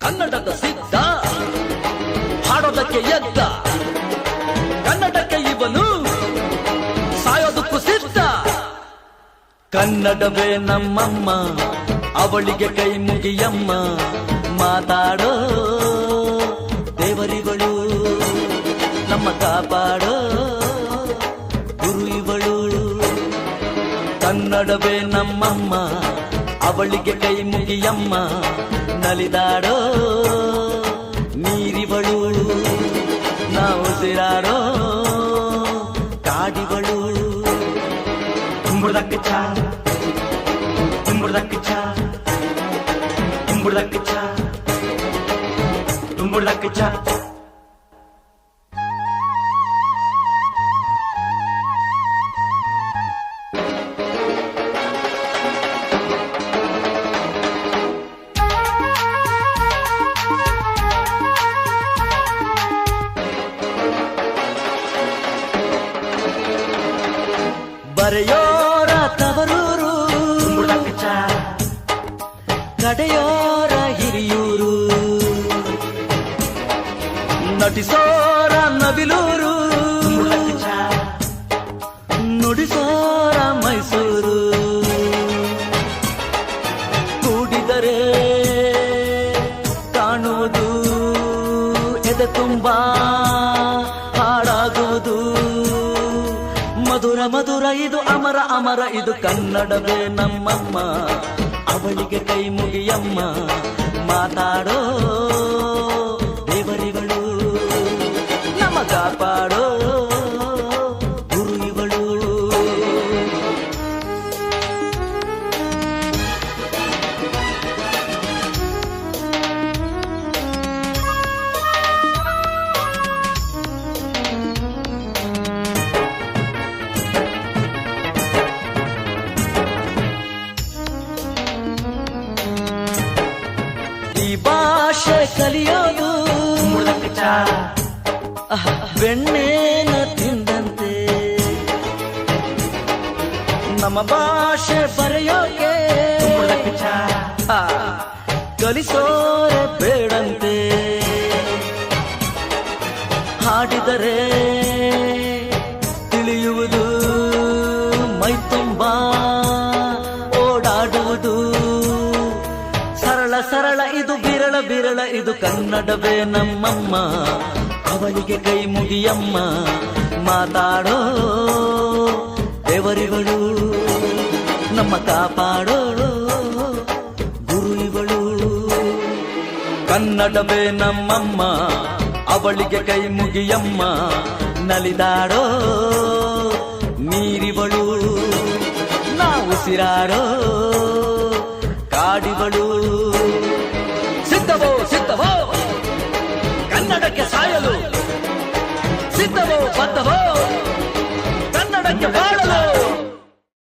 ಕನ್ನಡದ ಸಿದ್ಧ ಹಾಡೋದಕ್ಕೆ ಎದ್ದ ಕನ್ನಡಕ್ಕೆ ಇವನು ಸಾಯೋದಕ್ಕೂ ಸಿದ್ಧ. ಕನ್ನಡವೇ ನಮ್ಮಮ್ಮ ಅವಳಿಗೆ ಕೈ ಮುಗಿಯಮ್ಮ, ಮಾತಾಡೋ ದೇವರಿಗಳು ನಮ್ಮ ಕಾಪಾಡೋ ಗುರು ಇವಳು. ಕನ್ನಡವೇ ನಮ್ಮಮ್ಮ ಅವಳಿಗೆ ಕೈ ಮುಗಿಯಮ್ಮ, ನಲಿದಾಡೋ ನೀರಿವಳು ನಾವು ಉಸಿರಾಡೋ ಕಾಡಿವಳು. ತುಂಬುರ್ದಕ್ಕೆ ಚಾ ತುಂಬುರ್ದಕ್ಕೆ ಚಾ ತುಂಬುರ್ದಕ್ಕೆ ಚಾ ತುಂಬುರ್ದಕ್ಕೆ ಚಾ. ಬರೆಯೋರ ತವರೂರು ತುಂಬುರ್ದಕ್ಕೆ ಚಾ ಕಡೆಯೋರ ಹಿರಿಯೂರು, ನಟಿಸೋರ ನವಿಲೂರು ತುಂಬುರ್ದಕ್ಕೆ ಚಾ ನುಡಿಸೋರ ಮೈಸೂರು. ಕೂಡಿದರೆ ಕಾಣುವುದು ಎದೆ ತುಂಬಾ ಹಾಡಾಗುವುದು. ಮಧುರ ಮಧುರ ಇದು ಅಮರ ಅಮರ ಇದು ಕನ್ನಡವೇ ನಮ್ಮಮ್ಮ ಅವಳಿಗೆ ಕೈ ಮುಗಿಯಮ್ಮ, ಮಾತಾಡೋ ದೇವರಿಗಳು ನಮ್ಮ ಕಾಪಾಡೋ ಗುರು ಇವಳು. ಈ ಭಾಷೆ ಕಲಿಯೋದು ತುಂಬುರ್ದಕ್ಕೆ ಚಾ ಬೆಣ್ಣೆನ ತಿಂದಂತೆ, ನಮ್ಮ ಭಾಷೆ ಬರೆಯೋಕೆ ತುಂಬುರ್ದಕ್ಕೆ ಚಾ ಕಲಿಸೋರೆ ಬೇಡಂತೆ. ಹಾಡಿದರೆ ತಿಳಿಯುವುದು ಮೈ ತುಂಬಾ ಓಡಾಡುವುದು. ಸರಳ ಸರಳ ಇದು ಬಿರಳ ಬಿರಳ ಇದು ಕನ್ನಡವೇ ನಮ್ಮಮ್ಮ ಅವಳಿಗೆ ಕೈ ಮುಗಿಯಮ್ಮ, ಮಾತಾಡೋ ದೇವರಿಗಳು ನಮ್ಮ ಕಾಪಾಡೋ ಗುರು ಇವಳು. ಕನ್ನಡವೇ ನಮ್ಮಮ್ಮ ಅವಳಿಗೆ ಕೈ ಮುಗಿಯಮ್ಮ, ನಲಿದಾಡೋ ನೀರಿವಳು ನಾವು ಉಸಿರಾಡೋ ಕಾಡಿವಳು. ಸಿದ್ಧವೋ ಸಿದ್ಧವೋ ಕನ್ನಡಕ್ಕೆ ಸಾಯಲು, ಸಿದ್ಧವೋ ಬದ್ಧವೋ ಕನ್ನಡಕ್ಕೆ ಬಾಳಲು.